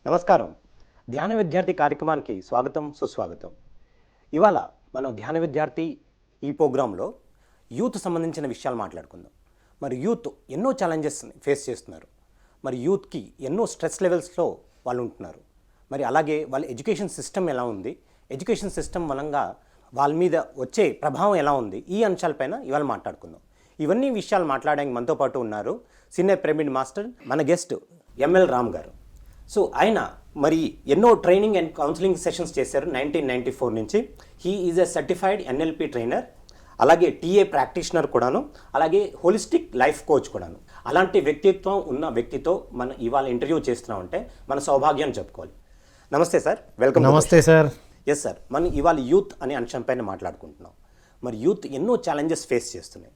నమస్కారం. ధ్యాన విద్యార్థి కార్యక్రమానికి స్వాగతం, సుస్వాగతం. ఇవాళ మనం ధ్యాన విద్యార్థి ఈ ప్రోగ్రాంలో యూత్ సంబంధించిన విషయాలు మాట్లాడుకుందాం. మరి యూత్ ఎన్నో ఛాలెంజెస్ని ఫేస్ చేస్తున్నారు. మరి యూత్కి ఎన్నో స్ట్రెస్ లెవెల్స్లో వాళ్ళు ఉంటున్నారు. మరి అలాగే వాళ్ళ ఎడ్యుకేషన్ సిస్టమ్ ఎలా ఉంది, ఎడ్యుకేషన్ సిస్టమ్ మూలంగా వాళ్ళ మీద వచ్చే ప్రభావం ఎలా ఉంది, ఈ అంశాలపైన ఇవాళ మాట్లాడుకుందాం. ఇవన్నీ విషయాలు మాట్లాడడానికి మనతో పాటు ఉన్నారు సీనియర్ పిరమిడ్ మాస్టర్, మన గెస్ట్ ఎంఎల్ రామ్ గారు. సో ఆయన మరి ఎన్నో ట్రైనింగ్ అండ్ కౌన్సిలింగ్ సెషన్స్ చేశారు 1994 నుంచి. He is a certified NLP trainer, అలాగే టీఏ ప్రాక్టీషనర్ కూడాను, అలాగే హోలిస్టిక్ లైఫ్ కోచ్ కూడాను. అలాంటి వ్యక్తిత్వం ఉన్న వ్యక్తితో మనం ఇవాళ ఇంటర్వ్యూ చేస్తున్నామంటే మన సౌభాగ్యాన్ని చెప్పుకోవాలి. నమస్తే సార్, వెల్కమ్. నమస్తే సార్. ఎస్ సార్, మనం ఇవాళ యూత్ అనే అంశంపైన మాట్లాడుకుంటున్నాం. మరి యూత్ ఎన్నో ఛాలెంజెస్ ఫేస్ చేస్తున్నాయి.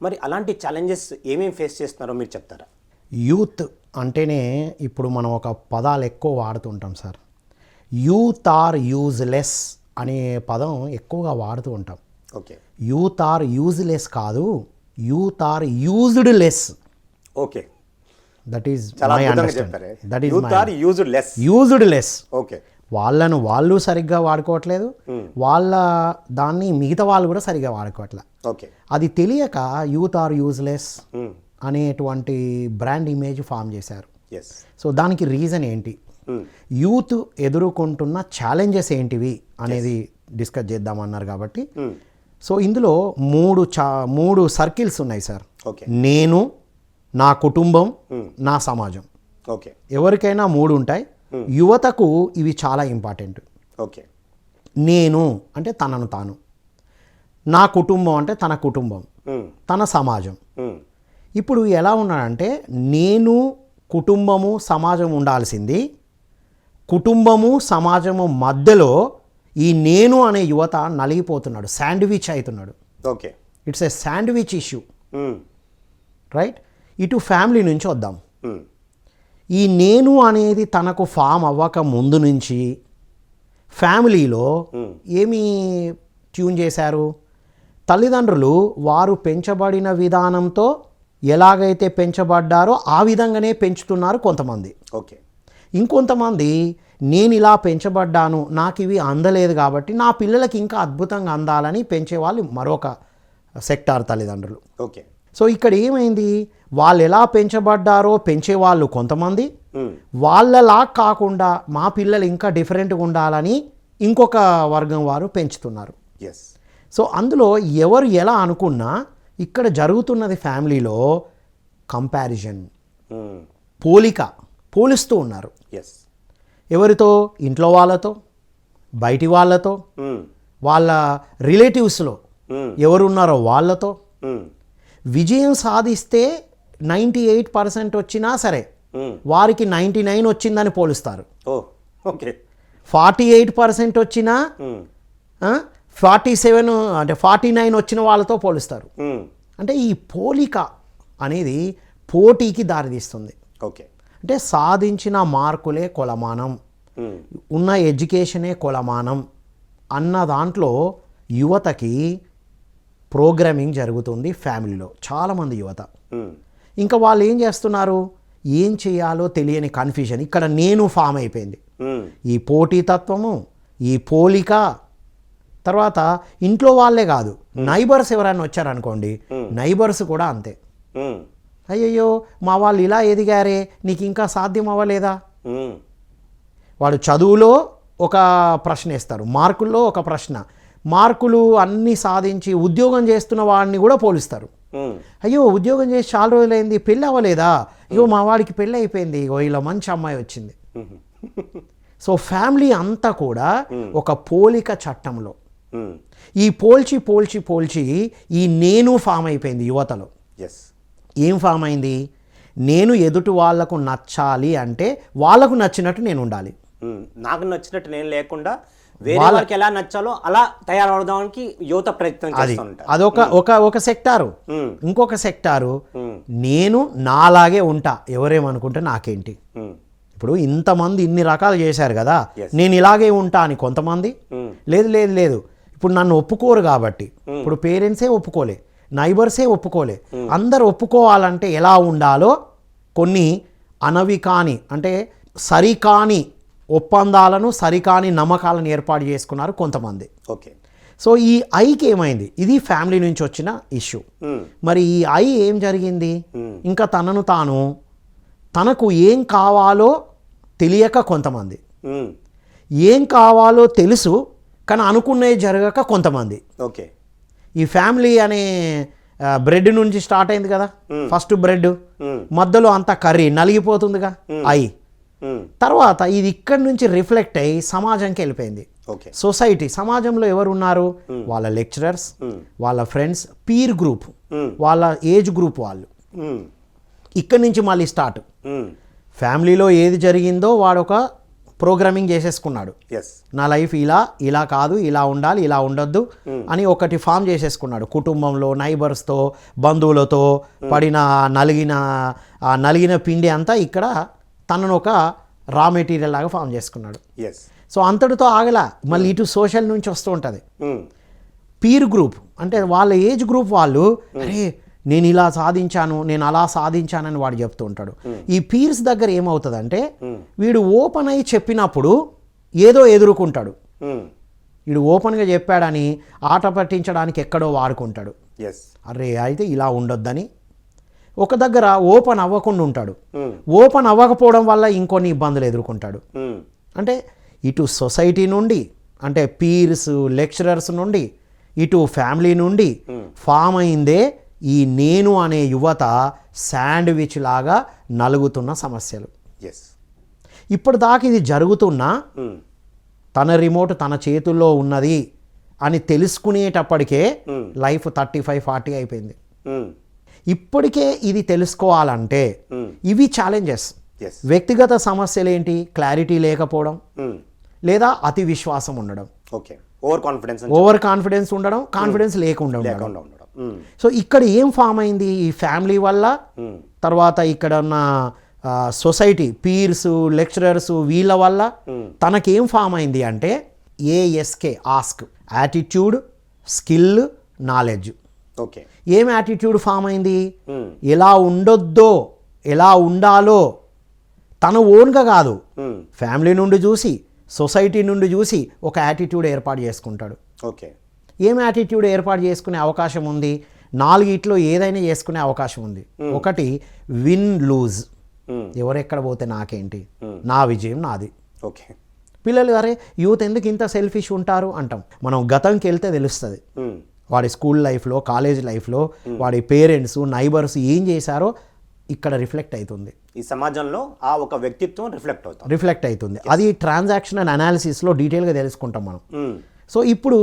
మరి అలాంటి ఛాలెంజెస్ ఏమేమి ఫేస్ చేస్తున్నారో మీరు చెప్తారా? యూత్ అంటేనే ఇప్పుడు మనం ఒక పదాలు ఎక్కువ వాడుతుంటాం సార్. యూత్ ఆర్ యూజ్లెస్ అనే పదం ఎక్కువగా వాడుతూ ఉంటాం. ఓకే. యూత్ ఆర్ యూజ్లెస్ కాదు, youth are used less. Okay, that is చాలా మై అద్భుతంగా చెప్పారు. Understanding. That is youth are used less. Used less. Okay. వాళ్ళను వాళ్ళు సరిగ్గా వాడుకోవట్లేదు, వాళ్ళ దాన్ని మిగతా వాళ్ళు కూడా సరిగ్గా వాడుకోవట్లేదు. ఓకే. అది తెలియక యూత్ ఆర్ యూజ్లెస్ అనేటువంటి బ్రాండ్ ఇమేజ్ ఫామ్ చేశారు. ఎస్. సో దానికి రీజన్ ఏంటి, యూత్ ఎదుర్కొంటున్న ఛాలెంజెస్ ఏంటివి అనేది డిస్కస్ చేద్దామన్నారు కాబట్టి, సో ఇందులో మూడు సర్కిల్స్ ఉన్నాయి సార్. ఓకే. నేను, నా కుటుంబం, నా సమాజం. ఓకే. ఎవరికైనా మూడు ఉంటాయి. యువతకు ఇవి చాలా ఇంపార్టెంట్. ఓకే. నేను అంటే తనను తాను, నా కుటుంబం అంటే తన కుటుంబం, తన సమాజం. ఇప్పుడు ఎలా ఉన్నాడంటే, నేను, కుటుంబము, సమాజం ఉండాల్సింది, కుటుంబము సమాజము మధ్యలో ఈ నేను అనే యువత నలిగిపోతున్నాడు, శాండ్విచ్ అవుతున్నాడు. Okay. It's a sandwich issue, right? ఇటు ఫ్యామిలీ నుంచి వద్దాం. ఈ నేను అనేది తనకు ఫామ్ అవ్వక ముందు నుంచి ఫ్యామిలీలో ఏమి ట్యూన్ చేశారు, తల్లిదండ్రులు వారు పెంచబడిన విధానంతో ఎలాగైతే పెంచబడ్డారో ఆ విధంగానే పెంచుతున్నారు కొంతమంది. ఓకే. ఇంకొంతమంది నేను ఇలా పెంచబడ్డాను, నాకు ఇవి అందలేదు కాబట్టి నా పిల్లలకి ఇంకా అద్భుతంగా అందాలని పెంచేవాళ్ళు మరొక సెక్టార్ తల్లిదండ్రులు. ఓకే. సో ఇక్కడ ఏమైంది, వాళ్ళు ఎలా పెంచబడ్డారో పెంచేవాళ్ళు కొంతమంది, వాళ్ళలా కాకుండా మా పిల్లలు ఇంకా డిఫరెంట్గా ఉండాలని ఇంకొక వర్గం వారు పెంచుతున్నారు. ఎస్. సో అందులో ఎవరు ఎలా అనుకున్నా ఇక్కడ జరుగుతున్నది ఫ్యామిలీలో కంపారిజన్, పోలిస్తూ ఉన్నారు. ఎస్. ఎవరితో? ఇంట్లో వాళ్ళతో, బయటి వాళ్ళతో, వాళ్ళ రిలేటివ్స్లో ఎవరున్నారో వాళ్ళతో. విజయం సాధిస్తే 98% వచ్చినా సరే వారికి 99 వచ్చిందని పోలుస్తారు. ఓకే. 48% వచ్చినా 47 అంటే 49 వచ్చిన వాళ్ళతో పోలుస్తారు. అంటే ఈ పోలిక అనేది పోటీకి దారితీస్తుంది. ఓకే. అంటే సాధించిన మార్కులే కొలమానం, ఉన్న ఎడ్యుకేషనే కొలమానం అన్న దాంట్లో యువతకి ప్రోగ్రామింగ్ జరుగుతుంది ఫ్యామిలీలో, చాలామంది యువత. ఇంకా వాళ్ళు ఏం చేస్తున్నారు, ఏం చేయాలో తెలియని కన్ఫ్యూజన్ ఇక్కడ నేను ఫామ్ అయిపోయింది. ఈ పోటీతత్వము, ఈ పోలిక, తర్వాత ఇంట్లో వాళ్ళే కాదు, నైబర్స్ ఎవరైనా వచ్చారనుకోండి, నైబర్స్ కూడా అంతే. అయ్యయ్యో మా వాళ్ళు ఇలా ఎదిగారే, నీకు ఇంకా సాధ్యం అవ్వలేదా? వాడు చదువులో ఒక ప్రశ్న వేస్తారు, మార్కుల్లో ఒక ప్రశ్న, మార్కులు అన్నీ సాధించి ఉద్యోగం చేస్తున్న వాడిని కూడా పోలిస్తారు. అయ్యో ఉద్యోగం చేసి చాలా రోజులైంది, పెళ్ళి అవ్వలేదా? అయ్యో మా వాడికి పెళ్ళి అయిపోయింది, ఇలా మంచి అమ్మాయి వచ్చింది. సో ఫ్యామిలీ అంతా కూడా ఒక పోలిక చట్టంలో ఈ పోల్చి ఈ నేను ఫామ్ అయిపోయింది యువతలో. ఏం ఫామ్ అయింది, నేను ఎదుటి వాళ్లకు నచ్చాలి అంటే వాళ్ళకు నచ్చినట్టు నేను ఉండాలి, నాకు నచ్చినట్టు నేను లేకుండా వేరే వాళ్ళకి ఎలా నచ్చాలో అలా తయారవడానికి యువత ప్రయత్నం చేస్తుంటారు. అదొక సెక్టారు. ఇంకొక సెక్టారు, నేను నాలాగే ఉంటా, ఎవరేమనుకుంటే నాకేంటి. ఇప్పుడు ఇంతమంది ఇన్ని రకాలు చేశారు కదా, నేను ఇలాగే ఉంటా అని కొంతమంది, లేదు ఇప్పుడు నన్ను ఒప్పుకోరు కాబట్టి, ఇప్పుడు పేరెంట్సే ఒప్పుకోలే, నైబర్సే ఒప్పుకోలే, అందరు ఒప్పుకోవాలంటే ఎలా ఉండాలో కొన్ని అనవి కాని అంటే సరికాని ఒప్పందాలను సరికాని నమ్మకాలను ఏర్పాటు చేసుకున్నారు కొంతమంది. ఓకే. సో ఈ ఐకి ఏమైంది, ఇది ఫ్యామిలీ నుంచి వచ్చిన ఇష్యూ. మరి ఈ ఐ ఏం జరిగింది, ఇంకా తనకు ఏం కావాలో తెలియక కొంతమంది, ఏం కావాలో తెలుసు కానీ అనుకున్నవి జరగక కొంతమంది. ఓకే. ఈ ఫ్యామిలీ అనే బ్రెడ్ నుంచి స్టార్ట్ అయింది కదా, ఫస్ట్ బ్రెడ్, మధ్యలో అంతా కర్రీ నలిగిపోతుందిగా ఐ. తర్వాత ఇది ఇక్కడి నుంచి రిఫ్లెక్ట్ అయ్యి సమాజంకి వెళ్ళిపోయింది. సొసైటీ, సమాజంలో ఎవరు ఉన్నారు, వాళ్ళ లెక్చరర్స్, వాళ్ళ ఫ్రెండ్స్, పీర్ గ్రూప్, వాళ్ళ ఏజ్ గ్రూప్ వాళ్ళు. ఇక్కడి నుంచి మళ్ళీ స్టార్ట్. ఫ్యామిలీలో ఏది జరిగిందో వాడు ఒక ప్రోగ్రామింగ్ చేసేసుకున్నాడు. నా లైఫ్ ఇలా కాదు, ఇలా ఉండాలి, ఇలా ఉండొద్దు అని ఒకటి ఫామ్ చేసేసుకున్నాడు. కుటుంబంలో, నైబర్స్తో, బంధువులతో పడిన నలిగిన పిండి అంతా ఇక్కడ తనను ఒక రా మెటీరియల్ లాగా ఫామ్ చేసుకున్నాడు. సో అంతటితో ఆగలా, మళ్ళీ ఇటు సోషల్ నుంచి వస్తూ ఉంటుంది. పీర్ గ్రూప్ అంటే వాళ్ళ ఏజ్ గ్రూప్ వాళ్ళు, అరే నేను ఇలా సాధించాను, నేను అలా సాధించానని వాడు చెప్తూ ఉంటాడు. ఈ పీర్స్ దగ్గర ఏమవుతుందంటే వీడు ఓపెన్ అయ్యి చెప్పినప్పుడు ఏదో ఎదుర్కొంటాడు. వీడు ఓపెన్గా చెప్పాడని ఆట పట్టించడానికి ఎక్కడో వాడుకుంటాడు. అరే అయితే ఇలా ఉండొద్దని. ఒక దగ్గర ఓపెన్ అవ్వకుండా ఉంటాడు. ఓపెన్ అవ్వకపోవడం వల్ల ఇంకొన్ని ఇబ్బందులు ఎదుర్కొంటాడు. అంటే ఇటు సొసైటీ నుండి, అంటే పీర్స్, లెక్చరర్స్ నుండి, ఇటు ఫ్యామిలీ నుండి ఫామ్ అయిందే ఈ నేను అనే యువత శాండ్విచ్ లాగా నలుగుతున్న సమస్యలు. ఇప్పటిదాకా ఇది జరుగుతున్నా తన రిమోట్ తన చేతుల్లో ఉన్నది అని తెలుసుకునేటప్పటికే లైఫ్ 35-40 అయిపోయింది. ఇప్పటికే ఇది తెలుసుకోవాలంటే ఇవి ఛాలెంజెస్. వ్యక్తిగత సమస్యలు ఏంటి, క్లారిటీ లేకపోవడం, లేదా అతి విశ్వాసం ఉండడం, ఓవర్ కాన్ఫిడెన్స్ ఉండడం, కాన్ఫిడెన్స్ లేకుండా ఉండడం. సో ఇక్కడ ఏం ఫామ్ అయింది, ఈ ఫ్యామిలీ వల్ల, తర్వాత ఇక్కడ ఉన్న సొసైటీ, పీర్స్, లెక్చరర్స్, వీళ్ళ వల్ల తనకేం ఫామ్ అయింది అంటే ASK, ask, attitude, skill, knowledge. Okay. ఏం యాటిట్యూడ్ ఫామ్ అయింది, ఎలా ఉండొద్దో, ఎలా ఉండాలో తను ఓన్గా కాదు, ఫ్యామిలీ నుండి చూసి, సొసైటీ నుండి చూసి ఒక యాటిట్యూడ్ ఏర్పాటు చేసుకుంటాడు. ఓకే. ఏం యాటిట్యూడ్ ఏర్పాటు చేసుకునే అవకాశం ఉంది, 4 ఏదైనా చేసుకునే అవకాశం ఉంది. ఒకటి విన్ లూజ్, ఎవరెక్కడ పోతే నాకేంటి, నా విజయం నాది. ఓకే. పిల్లలు అరే యూత్ ఎందుకు ఇంత సెల్ఫిష్ ఉంటారు అంటాం. మనం గతంకి వెళ్తే తెలుస్తుంది. వాడి స్కూల్ లైఫ్లో, కాలేజ్ లైఫ్లో వాడి పేరెంట్స్, నైబర్స్ ఏం చేశారో ఇక్కడ రిఫ్లెక్ట్ అవుతుంది. ఈ సమాజంలో ఆ ఒక వ్యక్తిత్వం రిఫ్లెక్ట్ అవుతుంది. అది ట్రాన్సాక్షన్ అండ్ అనాలిసిస్లో డీటెయిల్గా తెలుసుకుంటాం మనం. సో ఇప్పుడు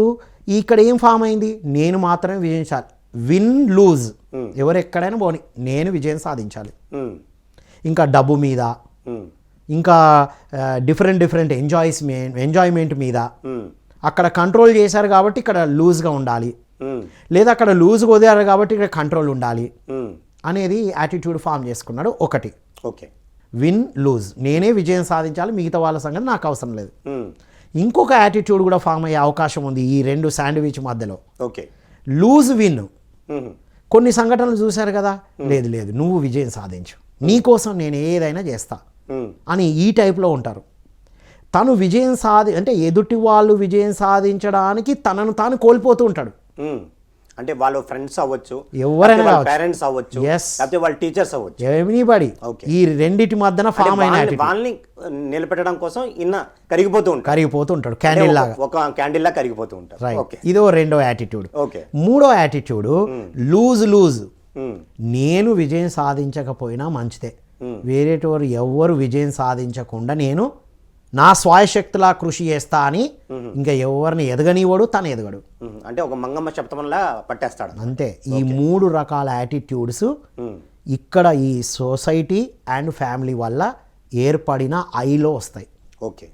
ఇక్కడ ఏం ఫామ్ అయింది, నేను మాత్రమే విజయించాలి, విన్ లూజ్, ఎవరు ఎక్కడైనా పోని నేను విజయం సాధించాలి. ఇంకా డబ్బు మీద, ఇంకా డిఫరెంట్ ఎంజాయ్మెంట్ మీద అక్కడ కంట్రోల్ చేశారు కాబట్టి ఇక్కడ లూజ్గా ఉండాలి, లేదా అక్కడ లూజ్గా వదిలారు కాబట్టి ఇక్కడ కంట్రోల్ ఉండాలి అనేది యాటిట్యూడ్ ఫామ్ చేసుకున్నాడు. ఒకటి ఓకే, విన్ లూజ్, నేనే విజయం సాధించాలి, మిగతా వాళ్ళ సంగతి నాకు అవసరం లేదు. ఇంకొక యాటిట్యూడ్ కూడా ఫామ్ అయ్యే అవకాశం ఉంది ఈ రెండు శాండ్విచ్ మధ్యలో. Okay, lose win. కొన్ని సంఘటనలు చూశారు కదా, లేదు నువ్వు విజయం సాధించు, నీకోసం నేను ఏదైనా చేస్తా అని ఈ టైప్లో ఉంటారు. తను విజయం అంటే ఎదుటి వాళ్ళు విజయం సాధించడానికి తనను తాను కోల్పోతూ ఉంటాడు. అంటే వాళ్ళ ఫ్రెండ్స్ అవ్వచ్చు, ఎవరైనా పేరెంట్స్ అవ్వచ్చు, లేకపోతే వాళ్ళ టీచర్స్ అవ్వచ్చు, ఎనీబడి. ఈ రెండిటి మధ్యన ఫామ్ అయిన వాళ్ళని నిలబెట్టడం కోసం కరిగిపోతూ ఉంటాడు క్యాండిల్ లాగా, ఒక క్యాండిల్ లాగా కరిగిపోతూ ఉంటాడు. రైట్, ఇదో రెండో యాటిట్యూడ్. మూడో యాటిట్యూడ్ లూజ్. నేను విజయం సాధించకపోయినా మంచిదే, వేరేటోరు ఎవ్వరు విజయం సాధించకుండా నేను నా స్వాయశక్తిలా కృషి చేస్తా అని ఇంకా ఎవరిని ఎదగనివాడు, తను ఎదగడు. అంటే ఒక మంగమ్మ శబ్దంలా పట్టేస్తాడు అంతే. ఈ 3 రకాల యాటిట్యూడ్స్ ఇక్కడ ఈ సొసైటీ అండ్ ఫ్యామిలీ వల్ల ఏర్పడిన ఐలో వస్తాయి. ఓకే,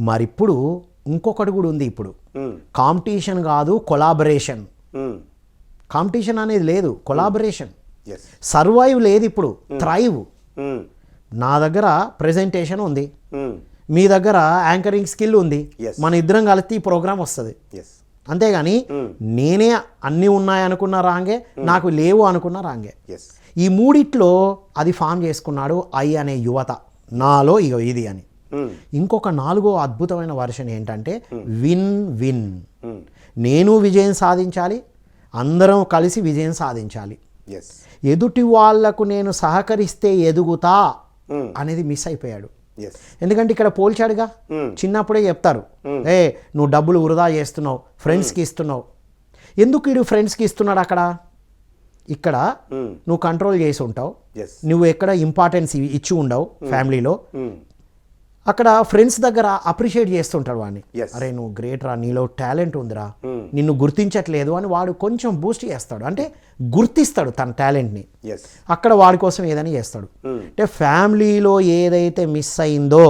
మరి ఇప్పుడు ఇంకొకటి కూడా ఉంది. ఇప్పుడు కాంపిటీషన్ కాదు, కొలాబరేషన్. కాంపిటీషన్ అనేది లేదు, కొలాబరేషన్. సర్వైవ్ లేదు, ఇప్పుడు థ్రైవ్. నా దగ్గర ప్రెజెంటేషన్ ఉంది, మీ దగ్గర యాంకరింగ్ స్కిల్ ఉంది, మన ఇద్దరం కలిసి ఈ ప్రోగ్రామ్ వస్తుంది. అంతేగాని నేనే అన్నీ ఉన్నాయనుకున్న రాంగే, నాకు లేవు అనుకున్న రాంగే. ఈ మూడిట్లో అది ఫామ్ చేసుకున్నాడు ఐ అనే యువత, నాలో ఇది అని. ఇంకొక 4వ అద్భుతమైన వర్షన్ ఏంటంటే విన్ విన్. నేను విజయం సాధించాలి, అందరం కలిసి విజయం సాధించాలి. ఎస్. ఎదుటి వాళ్లకు నేను సహకరిస్తే ఎదుగుతా అనేది మిస్ అయిపోయాడు. ఎస్. ఎందుకంటే ఇక్కడ పోల్చాడుగా, చిన్నప్పుడే చెప్తారు, నువ్వు డబ్బులు వృధా చేస్తున్నావు, ఫ్రెండ్స్కి ఇస్తున్నావు. ఎందుకు వీడు ఫ్రెండ్స్కి ఇస్తున్నాడు? ఇక్కడ నువ్వు కంట్రోల్ చేసి ఉంటావు, నువ్వు ఎక్కడ ఇంపార్టెన్స్ ఇచ్చి ఉండవు ఫ్యామిలీలో. అక్కడ ఫ్రెండ్స్ దగ్గర అప్రిషియేట్ చేస్తుంటాడు వాడిని, అరే నువ్వు గ్రేట్ రా, నీలో టాలెంట్ ఉందిరా, నిన్ను గుర్తించట్లేదు అని వాడు కొంచెం బూస్ట్ చేస్తాడు, అంటే గుర్తిస్తాడు తన టాలెంట్ని. అక్కడ వాడి కోసం ఏదైనా చేస్తాడు. అంటే ఫ్యామిలీలో ఏదైతే మిస్ అయిందో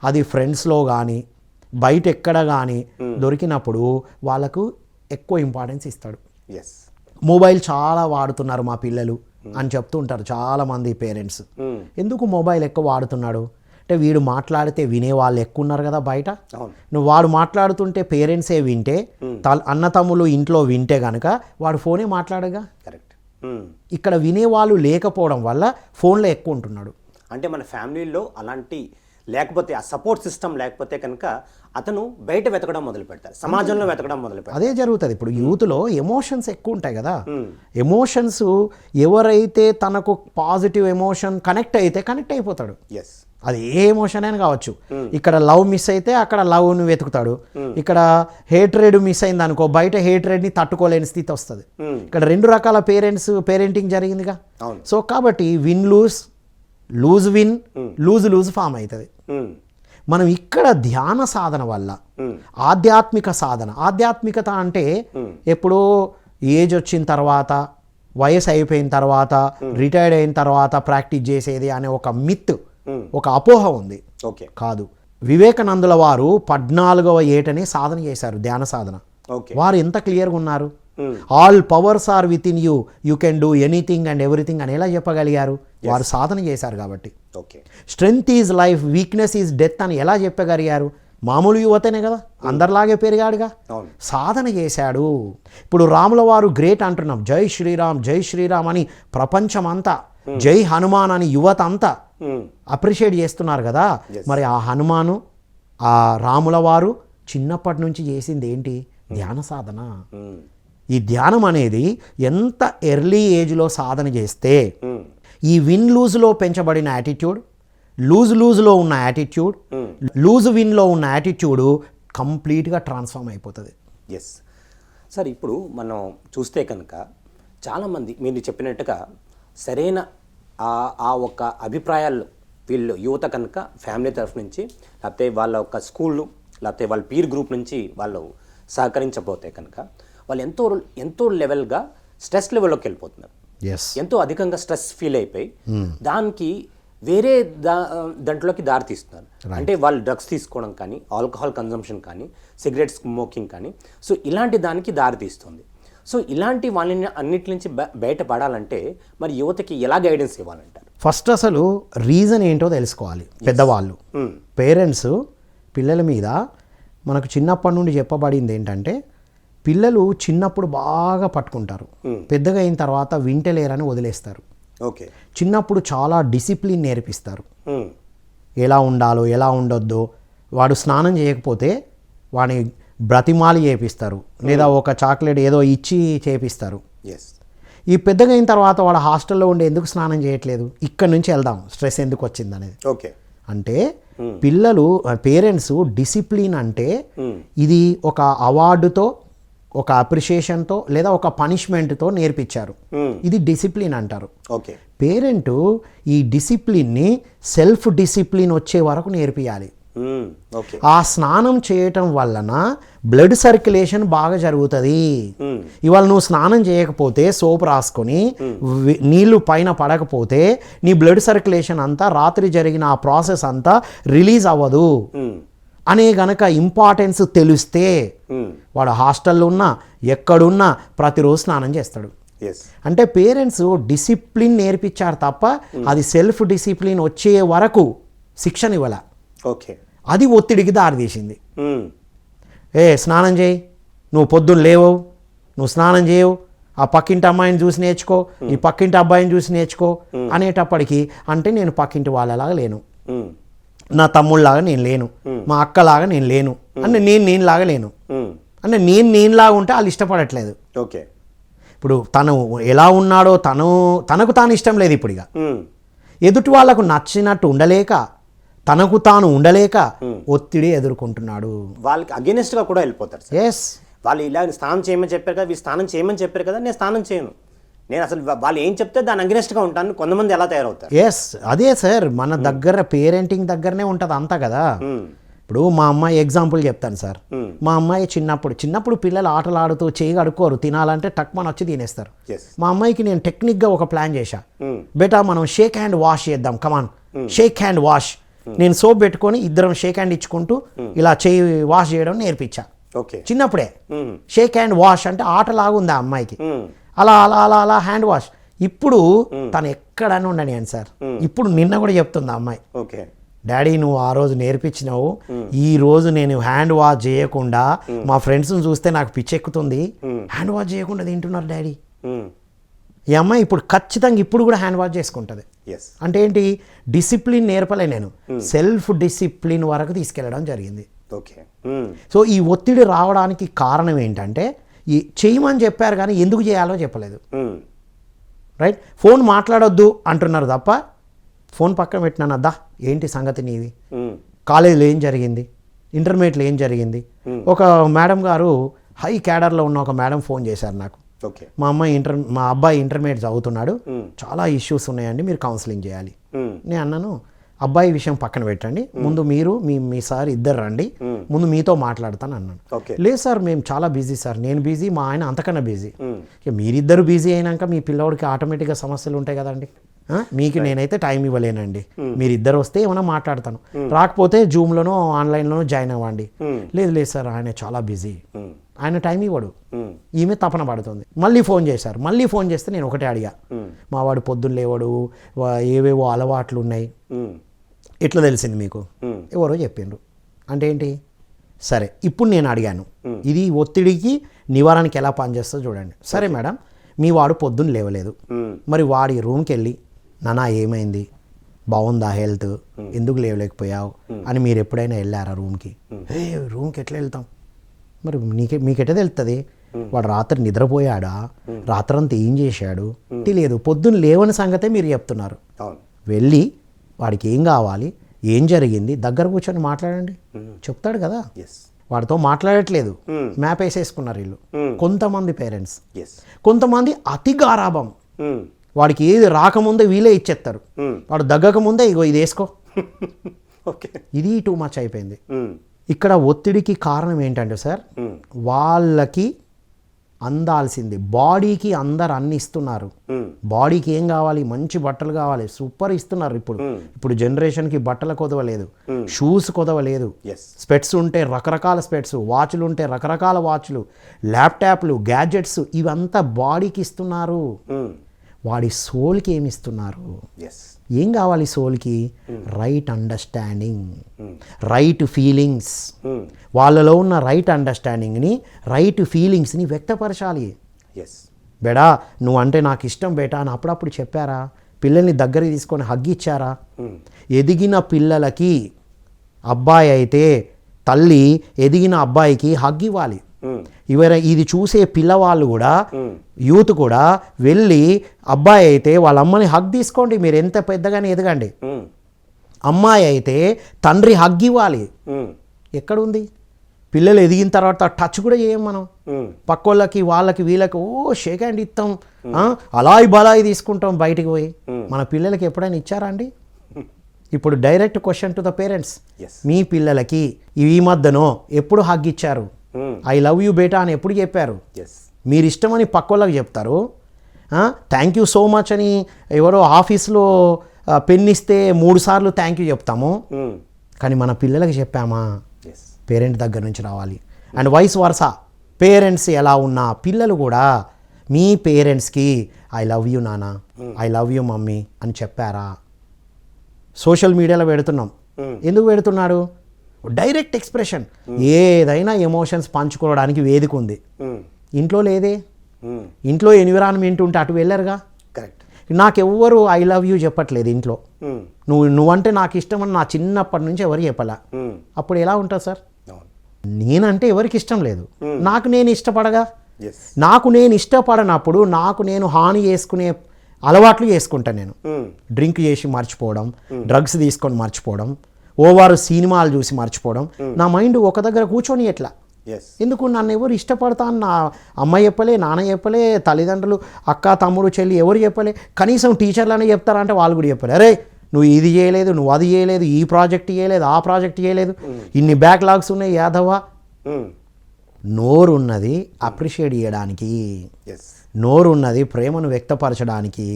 అది ఫ్రెండ్స్లో కానీ బయట ఎక్కడ కానీ దొరికినప్పుడు వాళ్ళకు ఎక్కువ ఇంపార్టెన్స్ ఇస్తాడు. మొబైల్ చాలా వాడుతున్నారు మా పిల్లలు అని చెప్తూ ఉంటారు చాలామంది పేరెంట్స్. ఎందుకు మొబైల్ ఎక్కువ వాడుతున్నాడు అంటే వీడు మాట్లాడితే వినే వాళ్ళు ఎక్కువ ఉన్నారు కదా బయట. నువ్వు వాడు మాట్లాడుతుంటే పేరెంట్సే వింటే, అన్న తమ్ములు ఇంట్లో వింటే కనుక వాడు ఫోనే మాట్లాడగా. కరెక్ట్. ఇక్కడ వినేవాళ్ళు లేకపోవడం వల్ల ఫోన్లో ఎక్కువ ఉంటున్నాడు. అంటే మన ఫ్యామిలీలో అలాంటి లేకపోతే, ఆ సపోర్ట్ సిస్టమ్ లేకపోతే కనుక అతను బయట వెతకడం మొదలు పెడతారు, సమాజంలో వెతకడం మొదలు పెడతారు. అదే జరుగుతుంది. ఇప్పుడు యూత్లో ఎమోషన్స్ ఎక్కువ ఉంటాయి కదా. ఎమోషన్స్ ఎవరైతే తనకు పాజిటివ్ ఎమోషన్ కనెక్ట్ అయిపోతాడు. అది ఏ ఎమోషన్ అయినా కావచ్చు. ఇక్కడ లవ్ మిస్ అయితే అక్కడ లవ్ని వెతుకుతాడు. ఇక్కడ హేట్రెడ్ మిస్ అయింది అనుకో, బయట హేట్రెడ్ని తట్టుకోలేని స్థితి వస్తుంది. ఇక్కడ 2 రకాల పేరెంటింగ్ జరిగిందిగా. సో కాబట్టి win lose, lose win, lose form అవుతుంది. మనం ఇక్కడ ధ్యాన సాధన వల్ల ఆధ్యాత్మిక సాధన, ఆధ్యాత్మికత అంటే ఎప్పుడో ఏజ్ వచ్చిన తర్వాత, వయసు అయిపోయిన తర్వాత, రిటైర్డ్ అయిన తర్వాత ప్రాక్టీస్ చేసేది అనే ఒక మిత్, ఒక అపోహ ఉంది. కాదు. వివేకానందుల వారు 14వ ఏటనే సాధన చేశారు, ధ్యాన సాధన. వారు ఎంత క్లియర్గా ఉన్నారు, all powers are within you, you can do anything and everything అని ఎలా చెప్పగలిగారు? వారు సాధన చేశారు కాబట్టి. Strength is life, weakness is death అని ఎలా చెప్పగలిగారు? మామూలు యువతనే కదా, అందరిలాగే పెరిగాడుగా, సాధన చేశాడు. ఇప్పుడు రాముల వారు గ్రేట్ అంటున్నాం, జై శ్రీరామ్ జై శ్రీరామ్ అని ప్రపంచమంతా, జై హనుమాన్ అని యువత అంతా అప్రిషియేట్ చేస్తున్నారు కదా. మరి ఆ హనుమాను, ఆ రాముల వారు చిన్నప్పటి నుంచి చేసింది ఏంటి? ధ్యాన సాధన. ఈ ధ్యానం అనేది ఎంత ఎర్లీ ఏజ్లో సాధన చేస్తే ఈ విన్ లూజ్లో పెంచబడిన యాటిట్యూడ్, లూజ్లో ఉన్న యాటిట్యూడ్, లూజ్ విన్లో ఉన్న యాటిట్యూడ్ కంప్లీట్గా ట్రాన్స్ఫార్మ్ అయిపోతుంది. Yes sir. ఇప్పుడు మనం చూస్తే కనుక చాలామంది మీరు చెప్పినట్టుగా సరైన ఆ ఒక అభిప్రాయాలు వీళ్ళు యువత కనుక ఫ్యామిలీ తరఫు నుంచి, లేకపోతే వాళ్ళ ఒక స్కూళ్ళు, లేకపోతే వాళ్ళ పీర్ గ్రూప్ నుంచి వాళ్ళు సహకరించబోతే కనుక వాళ్ళు ఎంతో లెవెల్గా స్ట్రెస్ లెవెల్లోకి వెళ్ళిపోతున్నారు. ఎంతో అధికంగా స్ట్రెస్ ఫీల్ అయిపోయి దానికి వేరే దాంట్లోకి దారి తీస్తున్నారు. అంటే వాళ్ళు డ్రగ్స్ తీసుకోవడం కానీ, ఆల్కహాల్ కన్జంప్షన్ కానీ, సిగరెట్ స్మోకింగ్ కానీ, సో ఇలాంటి దానికి దారి తీస్తుంది. సో ఇలాంటి వాళ్ళని అన్నిటి నుంచి బయటపడాలంటే మరి యువతకి ఎలా గైడెన్స్ ఇవ్వాలంటారు? ఫస్ట్ అసలు రీజన్ ఏంటో తెలుసుకోవాలి. పెద్దవాళ్ళు, పేరెంట్స్ పిల్లల మీద మనకు చిన్నప్పటి నుండి చెప్పబడింది ఏంటంటే, పిల్లలు చిన్నప్పుడు బాగా పట్టుకుంటారు, పెద్దగా అయిన తర్వాత వింటలేరని వదిలేస్తారు. చిన్నప్పుడు చాలా డిసిప్లిన్ నేర్పిస్తారు, ఎలా ఉండాలో ఎలా ఉండొద్దో. వాడు స్నానం చేయకపోతే వాడిని బ్రతిమాలి చేపిస్తారు, లేదా ఒక చాక్లెట్ ఏదో ఇచ్చి చేపిస్తారు. ఈ పెద్దగా అయిన తర్వాత వాడు హాస్టల్లో ఉండి ఎందుకు స్నానం చేయట్లేదు, ఇక్కడ నుంచి వెళ్దాం, స్ట్రెస్ ఎందుకు వచ్చింది అనేది. అంటే పిల్లలు, పేరెంట్స్ డిసిప్లిన్ అంటే ఇది ఒక అవార్డుతో, ఒక అప్రిషియేషన్తో, లేదా ఒక పనిష్మెంట్తో నేర్పించారు. ఇది డిసిప్లిన్ అంటారు. పేరెంట్ ఈ డిసిప్లిన్ని సెల్ఫ్ డిసిప్లిన్ వచ్చే వరకు నేర్పియాలి. ఆ స్నానం చేయటం వలన బ్లడ్ సర్క్యులేషన్ బాగా జరుగుతుంది. ఇవాళ నువ్వు స్నానం చేయకపోతే, సోప్ రాసుకొని నీళ్లు పైన పడకపోతే నీ బ్లడ్ సర్క్యులేషన్ అంతా, రాత్రి జరిగిన ఆ ప్రాసెస్ అంతా రిలీజ్ అవ్వదు అనే గనక ఇంపార్టెన్స్ తెలిస్తే వాడు హాస్టల్లో ఉన్నా ఎక్కడున్నా ప్రతిరోజు స్నానం చేస్తాడు. అంటే పేరెంట్స్ డిసిప్లిన్ నేర్పించారు తప్ప అది సెల్ఫ్ డిసిప్లిన్ వచ్చే వరకు శిక్షణ ఇవ్వాల. అది ఒత్తిడికి దారితీసింది. స్నానం చేయి, నువ్వు పొద్దున్న లేవవు, నువ్వు స్నానం చేయవు, ఆ పక్కింటి అమ్మాయిని చూసి నేర్చుకో, ఈ పక్కింటి అబ్బాయిని చూసి నేర్చుకో అనేటప్పటికీ, అంటే నేను పక్కింటి వాళ్ళలాగా లేను, నా తమ్ముళ్ళలాగా నేను లేను, మా అక్కలాగా నేను లేను, అంటే నేనులాగా లేను, అంటే నేనులాగా ఉంటే వాళ్ళు ఇష్టపడట్లేదు. ఓకే. ఇప్పుడు తను ఎలా ఉన్నాడో తనకు తాను ఇష్టం లేదు. ఇప్పుడు ఇక ఎదుటి వాళ్ళకు నచ్చినట్టు ఉండలేక, తనకు తాను ఉండలేక ఒత్తిడి ఎదుర్కొంటున్నాడు. వాళ్ళకి అగెనిస్ట్గా కూడా వెళ్ళిపోతారు. ఎస్, వాళ్ళు ఇలా స్నానం చేయమని చెప్పారు కదా, వీళ్ళు స్నానం చేయమని చెప్పారు కదా, నేను స్నానం చేయను, నేను అసలు వాళ్ళు ఏం చెప్తే దాని అగెనిస్ట్గా ఉంటాను. కొంతమంది ఎలా తయారవుతారు? ఎస్, అదే సార్, మన దగ్గర పేరెంటింగ్ దగ్గరనే ఉంటుంది అంతా కదా. ఇప్పుడు మా అమ్మాయి ఎగ్జాంపుల్ చెప్తాను సార్. మా అమ్మాయి చిన్నప్పుడు పిల్లలు ఆటలు ఆడుతూ చేయి కడుక్కోరు, తినాలంటే టక్మని వచ్చి తినేస్తారు. మా అమ్మాయికి నేను టెక్నిక్గా ఒక ప్లాన్ చేశా. బేటా మనం షేక్ హ్యాండ్ వాష్ చేద్దాం, కమాన్ షేక్ హ్యాండ్ వాష్. నేను సోప్ పెట్టుకొని ఇద్దరం షేక్ హ్యాండ్ ఇచ్చుకుంటూ ఇలా చేయి వాష్ చేయడం నేర్పించా చిన్నప్పుడే. షేక్ హ్యాండ్ వాష్ అంటే ఆటలాగా ఉంది ఆ అమ్మాయికి. అలా అలా అలా అలా హ్యాండ్ వాష్. ఇప్పుడు తను ఎక్కడైనా ఉండని అని సార్, ఇప్పుడు నిన్న కూడా చెప్తుంది ఆ అమ్మాయి, డాడీ నువ్వు ఆ రోజు నేర్పించినావు, ఈ రోజు నేను హ్యాండ్ వాష్ చేయకుండా మా ఫ్రెండ్స్ని చూస్తే నాకు పిచ్చెక్కుతుంది, హ్యాండ్ వాష్ చేయకుండా తింటున్నారు డాడీ. ఈ అమ్మాయి ఇప్పుడు ఖచ్చితంగా ఇప్పుడు కూడా హ్యాండ్ వాష్ చేసుకుంటుంది. అంటే ఏంటి, డిసిప్లిన్ నేర్పలే, నేను సెల్ఫ్ డిసిప్లిన్ వరకు తీసుకెళ్ళడం జరిగింది. సో ఈ ఒత్తిడి రావడానికి కారణం ఏంటంటే, ఈ చేయమని చెప్పారు కానీ ఎందుకు చేయాలో చెప్పలేదు. రైట్, ఫోన్ మాట్లాడొద్దు అంటున్నారు తప్ప ఫోన్ పక్కన పెట్టినాను, అద్దా ఏంటి సంగతి నీది, కాలేజీలో ఏం జరిగింది, ఇంటర్మీడియట్లో ఏం జరిగింది. ఒక మేడం గారు హై క్యాడర్లో ఉన్న ఒక మేడం ఫోన్ చేశారు నాకు. మా అబ్బాయి ఇంటర్మీడియట్ చదువుతున్నాడు, చాలా ఇష్యూస్ ఉన్నాయండి, మీరు కౌన్సిలింగ్ చేయాలి. నేను అన్నాను, అబ్బాయి విషయం పక్కన పెట్టండి, ముందు మీరు మీ సార్ ఇద్దరు రండి, ముందు మీతో మాట్లాడతాను అన్నాను. లేదు సార్ మేము చాలా బిజీ సార్, నేను బిజీ, మా ఆయన అంతకన్నా బిజీ. మీరిద్దరు బిజీ అయినాక మీ పిల్లవాడికి ఆటోమేటిక్గా సమస్యలు ఉంటాయి కదండి. మీకు నేనైతే టైం ఇవ్వలేనండి, మీరిద్దరు వస్తే ఏమైనా మాట్లాడతాను, రాకపోతే జూమ్లోనో ఆన్లైన్లోనో జాయిన్ అవ్వండి. లేదు సార్ ఆయన చాలా బిజీ, ఆయన టైం ఇవ్వడు. ఈమె తపన పడుతుంది. మళ్ళీ ఫోన్ చేశారు, మళ్ళీ ఫోన్ చేస్తే నేను ఒకటే అడిగా, మా వాడు పొద్దున్న లేవడు, ఏవేవో అలవాట్లు ఉన్నాయి, ఎట్లా తెలిసింది మీకు, ఎవరో చెప్పిండ్రు. అంటే ఏంటి, సరే ఇప్పుడు నేను అడిగాను, ఇది ఒత్తిడికి నివారణకి ఎలా పనిచేస్తుందో చూడండి. సరే మేడం, మీ వాడు పొద్దున్న లేవలేదు, మరి వాడి రూమ్కి వెళ్ళి నానా ఏమైంది, బాగుందా హెల్త్, ఎందుకు లేవలేకపోయావు అని మీరు ఎప్పుడైనా వెళ్ళారా రూమ్కి? రూమ్కి ఎట్లా వెళ్తాం, మరి మీకెట్లా తెలుస్తుంది, వాడు రాత్రి నిద్రపోయాడా, రాత్రంతా ఏం చేశాడు తెలియదు, పొద్దున్న లేవని సంగతే మీరు చెప్తున్నారు. వెళ్ళి వాడికి ఏం కావాలి, ఏం జరిగింది దగ్గర కూర్చొని మాట్లాడండి, చెప్తాడు కదా. వాడితో మాట్లాడట్లేదు, మ్యాప్ వేసేసుకున్నారు వీళ్ళు. కొంతమంది పేరెంట్స్, కొంతమంది అతి గారాభం, వాడికి ఏది రాకముందే వీళ్ళే ఇచ్చేస్తారు, వాడు దగ్గక ముందే ఇగో ఇది వేసుకో, ఇది టూ మచ్ అయిపోయింది. ఇక్కడ ఒత్తిడికి కారణం ఏంటంటే సార్, వాళ్ళకి అందాల్సింది, బాడీకి అందరు అన్ని ఇస్తున్నారు, బాడీకి ఏం కావాలి, మంచి బట్టలు కావాలి, సూపర్ ఇస్తున్నారు. ఇప్పుడు జనరేషన్కి బట్టల కొదవలేదు, షూస్ కొదవలేదు, స్పెట్స్ ఉంటే రకరకాల స్పెట్స్, వాచ్లు ఉంటే రకరకాల వాచ్లు, ల్యాప్టాప్లు, గ్యాడ్జెట్స్, ఇవంతా బాడీకి ఇస్తున్నారు. వాడి సోల్కి ఏమి ఇస్తున్నారు, ఏం కావాలి సోల్కి, రైట్ అండర్స్టాండింగ్, రైట్ ఫీలింగ్స్, వాళ్ళలో ఉన్న రైట్ అండర్స్టాండింగ్ని, రైట్ ఫీలింగ్స్ని వ్యక్తపరచాలి. బేడా నువ్వు అంటే నాకు ఇష్టం బేటా అని అప్పుడప్పుడు చెప్పారా, పిల్లల్ని దగ్గరికి తీసుకొని హగ్ ఇచ్చారా? ఎదిగిన పిల్లలకి, అబ్బాయి అయితే తల్లి ఎదిగిన అబ్బాయికి హగ్ ఇవ్వాలి. ఇది చూసే పిల్లవాళ్ళు కూడా, యూత్ కూడా వెళ్ళి అబ్బాయి అయితే వాళ్ళ అమ్మని హగ్ తీసుకోండి, మీరు ఎంత పెద్దగానే ఎదగండి. అమ్మాయి అయితే తండ్రి హగ్ ఇవ్వాలి. ఎక్కడుంది, పిల్లలు ఎదిగిన తర్వాత టచ్ కూడా చేయం మనం, పక్కోళ్ళకి వాళ్ళకి వీళ్ళకి షేక్ హ్యాండ్ ఇస్తాం, అలాయి బలాయి తీసుకుంటాం బయటికి పోయి. మన పిల్లలకి ఎప్పుడైనా ఇచ్చారా అండి? ఇప్పుడు direct question to the parents, మీ పిల్లలకి ఈ మధ్యనో ఎప్పుడు హగ్ ఇచ్చారు, ఐ లవ్ యూ బేటా అని ఎప్పుడు చెప్పారు? మీరు ఇష్టమని పక్కోళ్ళకి చెప్తారు, థ్యాంక్ యూ సో మచ్ అని ఎవరో ఆఫీస్లో పెన్ ఇస్తే 3 సార్లు థ్యాంక్ యూ చెప్తాము, కానీ మన పిల్లలకి చెప్పామా? పేరెంట్ దగ్గర నుంచి రావాలి. అండ్ వైస్ వర్సా, పేరెంట్స్ ఎలా ఉన్నా పిల్లలు కూడా మీ పేరెంట్స్కి ఐ లవ్ యూ నాన్న, ఐ లవ్ యూ మమ్మీ అని చెప్పారా? సోషల్ మీడియాలో పెడుతున్నాం, ఎందుకు పెడుతున్నాడు? డైరెక్ట్ ఎక్స్ప్రెషన్, ఏదైనా ఎమోషన్స్ పంచుకోవడానికి వేదిక ఉంది. ఇంట్లో లేదే, ఇంట్లో ఎన్విరాన్మెంట్ ఉంటే అటు వెళ్ళరుగా. నాకెవ్వరు ఐ లవ్ యూ చెప్పట్లేదు ఇంట్లో. నువ్వంటే నాకు ఇష్టం అని నా చిన్నప్పటి నుంచి ఎవరు చెప్పలా. అప్పుడు ఎలా ఉంటుంది సార్? నేనంటే ఎవరికి ఇష్టం లేదు, నాకు నేను ఇష్టపడగా. నాకు నేను ఇష్టపడనప్పుడు నాకు నేను హాని చేసుకునే అలవాట్లు చేసుకుంటాను. నేను డ్రింక్ చేసి మర్చిపోవడం, డ్రగ్స్ తీసుకొని మర్చిపోవడం, ఓవారు సినిమాలు చూసి మర్చిపోవడం. నా మైండ్ ఒక దగ్గర కూర్చొని ఎట్లా? ఎందుకు నన్ను ఎవరు ఇష్టపడతాను? నా అమ్మ చెప్పలే, నాన్న చెప్పలే, తల్లిదండ్రులు, అక్క, తమ్ముడు, చెల్లి ఎవరు చెప్పలే. కనీసం టీచర్లనే చెప్తారంటే వాళ్ళు కూడా చెప్పలే. అరే నువ్వు ఇది చేయలేదు, నువ్వు అది చేయలేదు, ఈ ప్రాజెక్ట్ చేయలేదు, ఆ ప్రాజెక్ట్ చేయలేదు, ఇన్ని బ్యాక్లాగ్స్ ఉన్నాయి యాదవా. నోరు ఉన్నది అప్రిషియేట్ చేయడానికి, నోరు ఉన్నది ప్రేమను వ్యక్తపరచడానికి,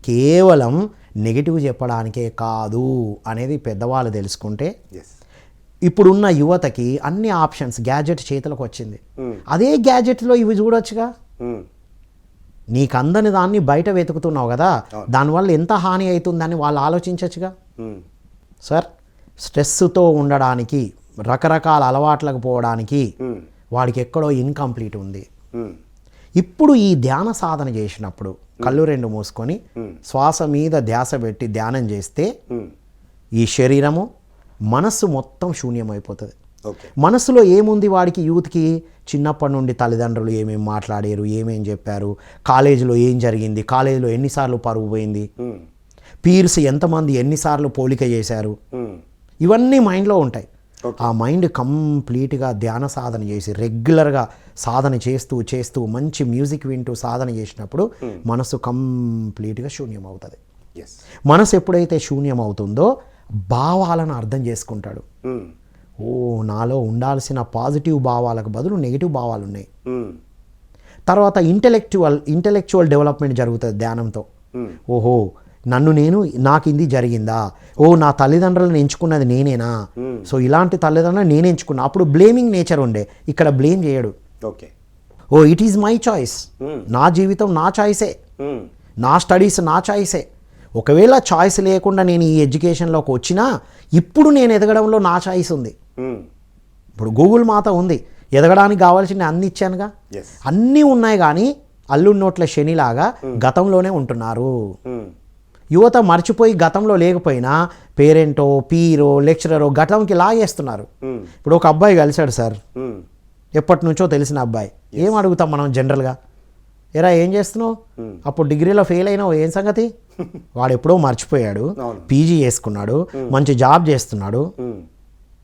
కేవలం నెగిటివ్ చెప్పడానికే కాదు అనేది పెద్దవాళ్ళు తెలుసుకుంటే. ఇప్పుడున్న యువతకి అన్ని ఆప్షన్స్, గ్యాజెట్ చేతులకు వచ్చింది. అదే గ్యాజెట్లో ఇవి చూడొచ్చుగా. నీకు అందని దాన్ని బయట వెతుకుతున్నావు కదా, దానివల్ల ఎంత హాని అవుతుందని వాళ్ళు ఆలోచించచ్చుగా. సార్, స్ట్రెస్తో ఉండడానికి, రకరకాల అలవాట్లకు పోవడానికి వాడికి ఎక్కడో ఇన్కంప్లీట్ ఉంది. ఇప్పుడు ఈ ధ్యాన సాధన చేసినప్పుడు కళ్ళు రెండు మూసుకొని శ్వాస మీద ధ్యాస పెట్టి ధ్యానం చేస్తే ఈ శరీరము, మనస్సు మొత్తం శూన్యమైపోతుంది. మనసులో ఏముంది వాడికి, యూత్కి? చిన్నప్పటి నుండి తల్లిదండ్రులు ఏమేమి మాట్లాడారు, ఏమేం చెప్పారు, కాలేజీలో ఏం జరిగింది, కాలేజీలో ఎన్నిసార్లు పరువు పోయింది, పీర్స్ ఎంతమంది ఎన్నిసార్లు పోలిక చేశారు, ఇవన్నీ మైండ్లో ఉంటాయి. ఆ మైండ్ కంప్లీట్గా ధ్యాన సాధన చేసి రెగ్యులర్గా సాధన చేస్తూ చేస్తూ మంచి మ్యూజిక్ వింటూ సాధన చేసినప్పుడు మనసు కంప్లీట్గా శూన్యం అవుతుంది. మనసు ఎప్పుడైతే శూన్యం అవుతుందో భావాలను అర్థం చేసుకుంటాడు. ఓ, నాలో ఉండాల్సిన పాజిటివ్ భావాలకు బదులు నెగిటివ్ భావాలు ఉన్నాయి. తర్వాత ఇంటెలెక్చువల్ డెవలప్మెంట్ జరుగుతుంది ధ్యానంతో. ఓహో, నాకు ఇది జరిగిందా, ఓ నా తల్లిదండ్రులను ఎంచుకున్నది నేనేనా, సో ఇలాంటి తల్లిదండ్రులను నేను ఎంచుకున్నా. అప్పుడు బ్లేమింగ్ నేచర్ ఉండే, ఇక్కడ బ్లేమ్ చేయడు. Oh it is my choice, నా జీవితం నా చాయిసే, నా స్టడీస్ నా చాయిసే. ఒకవేళ చాయిస్ లేకుండా నేను ఈ ఎడ్యుకేషన్లోకి వచ్చినా ఇప్పుడు నేను ఎదగడంలో నా చాయిస్ ఉంది. ఇప్పుడు గూగుల్ మాత ఉంది, ఎదగడానికి కావాల్సిన అన్ని ఇచ్చానుగా. అన్నీ ఉన్నాయి కానీ అల్లుడి నోట్ల శనిలాగా గతంలోనే ఉంటున్నారు. యువత మర్చిపోయి గతంలో లేకపోయినా పేరెంటో, పీరో, లెక్చరరో గతంకి లాగేస్తున్నారు. ఇప్పుడు ఒక అబ్బాయి కలిశాడు సార్, ఎప్పటి నుంచో తెలిసిన అబ్బాయి. ఏం అడుగుతాం మనం జనరల్గా? ఎరా ఏం చేస్తున్నావు, అప్పుడు డిగ్రీలో ఫెయిల్ అయినావు, ఏం సంగతి? వాడు ఎప్పుడో మర్చిపోయాడు, పీజీ చేసుకున్నాడు, మంచి జాబ్ చేస్తున్నాడు.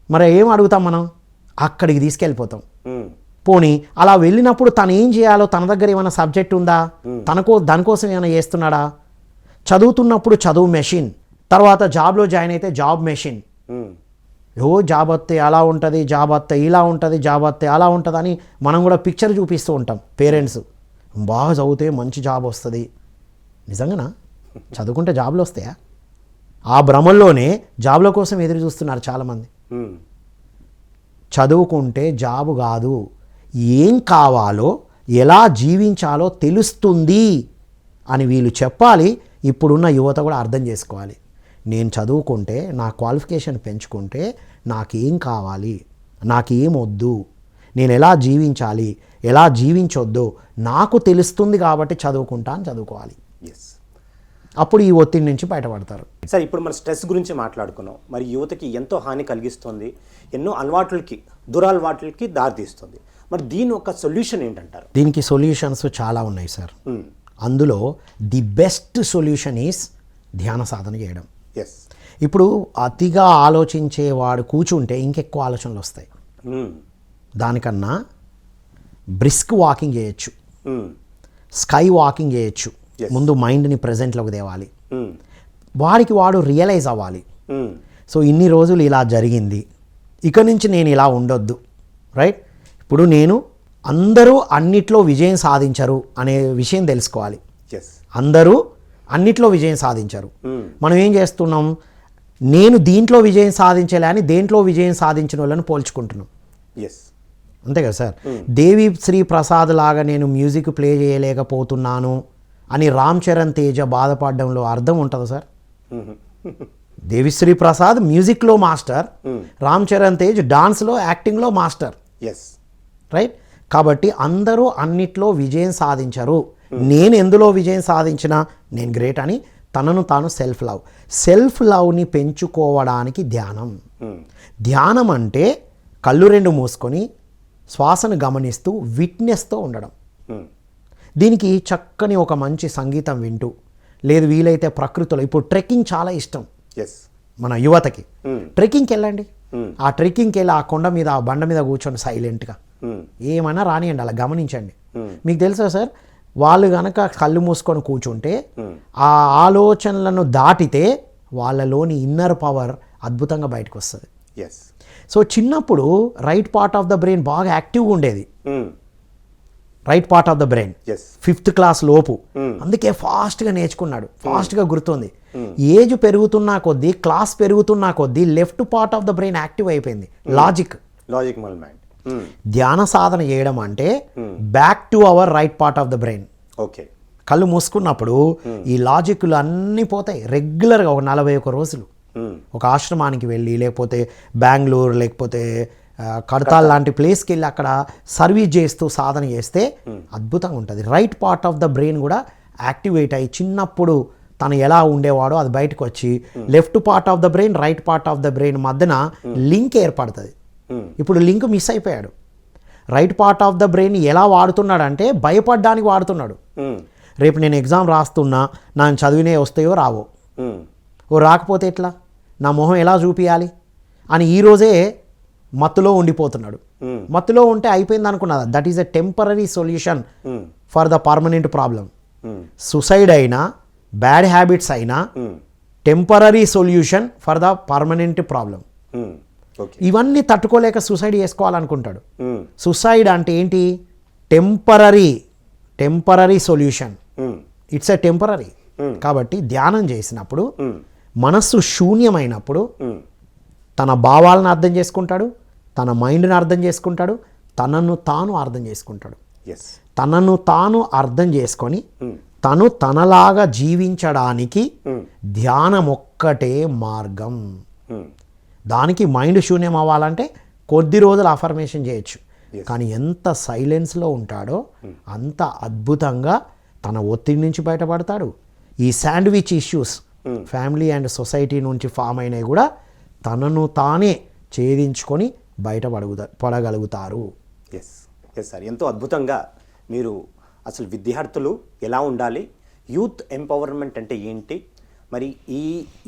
మరి ఏం అడుగుతాం మనం? అక్కడికి తీసుకెళ్ళిపోతాం. పోనీ అలా వెళ్ళినప్పుడు తను ఏం చేయాలో, తన దగ్గర ఏమైనా సబ్జెక్ట్ ఉందా, దానికోసం ఏమైనా చేస్తున్నాడా? చదువుతున్నప్పుడు చదువు మెషిన్, తర్వాత జాబ్లో జాయిన్ అయితే జాబ్ మెషిన్. జాబ్ వస్తే అలా ఉంటుంది, జాబ్ వస్తే ఇలా ఉంటుంది, జాబ్ వస్తే అలా ఉంటుంది అని మనం కూడా పిక్చర్ చూపిస్తూ ఉంటాం. పేరెంట్స్ బాగా చదివితే మంచి జాబ్ వస్తుంది. నిజంగానా? చదువుకుంటే జాబ్లు వస్తాయా? ఆ భ్రమంలోనే జాబ్ల కోసం ఎదురు చూస్తున్నారు చాలామంది. చదువుకుంటే జాబు కాదు, ఏం కావాలో, ఎలా జీవించాలో తెలుస్తుంది అని వీళ్ళు చెప్పాలి. ఇప్పుడున్న యువత కూడా అర్థం చేసుకోవాలి. నేను చదువుకుంటే, నా క్వాలిఫికేషన్ పెంచుకుంటే నాకేం కావాలి, నాకేం వద్దు, నేను ఎలా జీవించాలి, ఎలా జీవించొద్దు నాకు తెలుస్తుంది కాబట్టి చదువుకుంటా అని చదువుకోవాలి. అప్పుడు ఈ ఒత్తిడి నుంచి బయటపడతారు. సార్, ఇప్పుడు మన స్ట్రెస్ గురించి మాట్లాడుకున్నాం. మరి యువతకి ఎంతో హాని కలిగిస్తుంది, ఎన్నో అలవాట్లకి, దురలవాట్లకి దారితీస్తుంది. మరి దీని ఒక సొల్యూషన్ ఏంటంటారు? దీనికి సొల్యూషన్స్ చాలా ఉన్నాయి సార్. అందులో ది బెస్ట్ సొల్యూషన్ ఈస్ ధ్యాన సాధన చేయడం. ఇప్పుడు అతిగా ఆలోచించేవాడు కూర్చుంటే ఇంకెక్కువ ఆలోచనలు వస్తాయి. దానికన్నా బ్రిస్క్ వాకింగ్ చేయొచ్చు, స్కై వాకింగ్ చేయొచ్చు. ముందు మైండ్ని ప్రజెంట్లోకి తేవాలి, వాడికి వాడు రియలైజ్ అవ్వాలి. సో ఇన్ని రోజులు ఇలా జరిగింది, ఇక నుంచి నేను ఇలా ఉండొద్దు, రైట్? ఇప్పుడు నేను అందరూ అన్నిట్లో విజయం సాధించరు అనే విషయం తెలుసుకోవాలి. అందరూ అన్నిట్లో విజయం సాధించరు. మనం ఏం చేస్తున్నాం? నేను దీంట్లో విజయం సాధించలే అని దేంట్లో విజయం సాధించిన వాళ్ళని పోల్చుకుంటున్నాం. అంతే కదా సార్? దేవి శ్రీ ప్రసాద్ లాగా నేను మ్యూజిక్ ప్లే చేయలేకపోతున్నాను అని రామ్ చరణ్ తేజ బాధపడడంలో అర్థం ఉంటుందా సార్? దేవిశ్రీ ప్రసాద్ మ్యూజిక్లో మాస్టర్, రామ్ చరణ్ తేజ్ డాన్స్లో, యాక్టింగ్లో మాస్టర్, రైట్? కాబట్టి అందరూ అన్నిట్లో విజయం సాధించరు. నేను ఎందులో విజయం సాధించినా నేను గ్రేట్ అని తనను తాను సెల్ఫ్ లవ్ని పెంచుకోవడానికి ధ్యానం. ధ్యానం అంటే కళ్ళు రెండు మూసుకొని శ్వాసను గమనిస్తూ విట్నెస్తో ఉండడం. దీనికి చక్కని ఒక మంచి సంగీతం వింటూ, లేదు వీలైతే ప్రకృతిలో, ఇప్పుడు ట్రెక్కింగ్ చాలా ఇష్టం మన యువతకి. ట్రెక్కింగ్కి వెళ్ళండి. ఆ ట్రెక్కింగ్కి వెళ్ళి ఆ కొండ మీద, ఆ బండ మీద కూర్చొని సైలెంట్గా ఏమైనా రానియండి, అలా గమనించండి. మీకు తెలుసా సార్, వాళ్ళు కనుక కళ్ళు మూసుకొని కూర్చుంటే ఆ ఆలోచనలను దాటితే వాళ్ళలోని ఇన్నర్ పవర్ అద్భుతంగా బయటకు వస్తుంది. సో చిన్నప్పుడు right part of the brain బాగా యాక్టివ్గా ఉండేది. Right part of the brain 5th class లోపు. అందుకే ఫాస్ట్గా నేర్చుకున్నాడు, ఫాస్ట్గా గుర్తుంది. ఏజ్ పెరుగుతున్నా కొద్దీ, క్లాస్ పెరుగుతున్నా కొద్దీ left part of the brain active అయిపోయింది. లాజిక్ ధ్యాన సాధన చేయడం అంటే back to our right part of the brain. కళ్ళు మూసుకున్నప్పుడు ఈ లాజిక్లు అన్నీ పోతాయి. రెగ్యులర్గా ఒక 41 రోజులు ఒక ఆశ్రమానికి వెళ్ళి, లేకపోతే బెంగళూరు, లేకపోతే కడతాల్ లాంటి ప్లేస్కి వెళ్ళి అక్కడ సర్వీస్ చేస్తూ సాధన చేస్తే అద్భుతంగా ఉంటుంది. Right part of the brain కూడా యాక్టివేట్ అయ్యి చిన్నప్పుడు తను ఎలా ఉండేవాడో అది బయటకు వచ్చి left part of the brain, right part of the brain మధ్యన లింక్ ఏర్పడుతుంది. ఇప్పుడు లింక్ మిస్ అయిపోయాడు. Right part of the brain ఎలా వాడుతున్నాడు అంటే భయపడడానికి వాడుతున్నాడు. రేపు నేను ఎగ్జామ్ రాస్తున్నా, నాకు చదివినే వస్తాయో రావో, రాకపోతే ఎట్లా, నా మొహం ఎలా చూపించాలి అని ఈరోజే మత్తులో ఉండిపోతున్నాడు. మత్తులో ఉంటే అయిపోయింది అనుకున్నదా? That is a temporary solution for the permanent problem. Suicide అయినా, బ్యాడ్ హ్యాబిట్స్ అయినా temporary solution for the permanent problem. ఇవన్నీ తట్టుకోలేక సుసైడ్ చేసుకోవాలనుకుంటాడు. సుసైడ్ అంటే ఏంటి? Temporary solution. It's a temporary. కాబట్టి ధ్యానం చేసినప్పుడు మనస్సు శూన్యమైనప్పుడు తన భావాలను అర్థం చేసుకుంటాడు, తన మైండ్ని అర్థం చేసుకుంటాడు, తనను తాను అర్థం చేసుకుంటాడు. తనను తాను అర్థం చేసుకొని తను తనలాగా జీవించడానికి ధ్యానం ఒక్కటే మార్గం. దానికి మైండ్ శూన్యం అవ్వాలంటే కొద్ది రోజులు అఫర్మేషన్ చేయొచ్చు, కానీ ఎంత సైలెన్స్లో ఉంటాడో అంత అద్భుతంగా తన ఒత్తిడి నుంచి బయటపడతాడు. ఈ sandwich issues family and society నుంచి ఫామ్ అయినవి కూడా తనను తానే ఛేదించుకొని పడగలుగుతారు. సార్, ఎంతో అద్భుతంగా మీరు అసలు విద్యార్థులు ఎలా ఉండాలి, యూత్ ఎంపవర్మెంట్ అంటే ఏంటి, మరి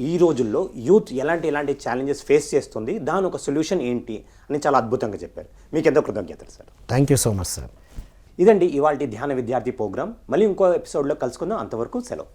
ఈ రోజుల్లో యూత్ ఎలాంటి ఛాలెంజెస్ ఫేస్ చేస్తుంది, దాని ఒక సొల్యూషన్ ఏంటి అని చాలా అద్భుతంగా చెప్పారు. మీకు ఎంతో కృతజ్ఞతలు sir. Thank you so much sir. ఇదండి ఇవాళ ధ్యాన విద్యార్థి ప్రోగ్రాం. మళ్ళీ ఇంకో ఎపిసోడ్లో కలుసుకుందాం. అంతవరకు సెలవు.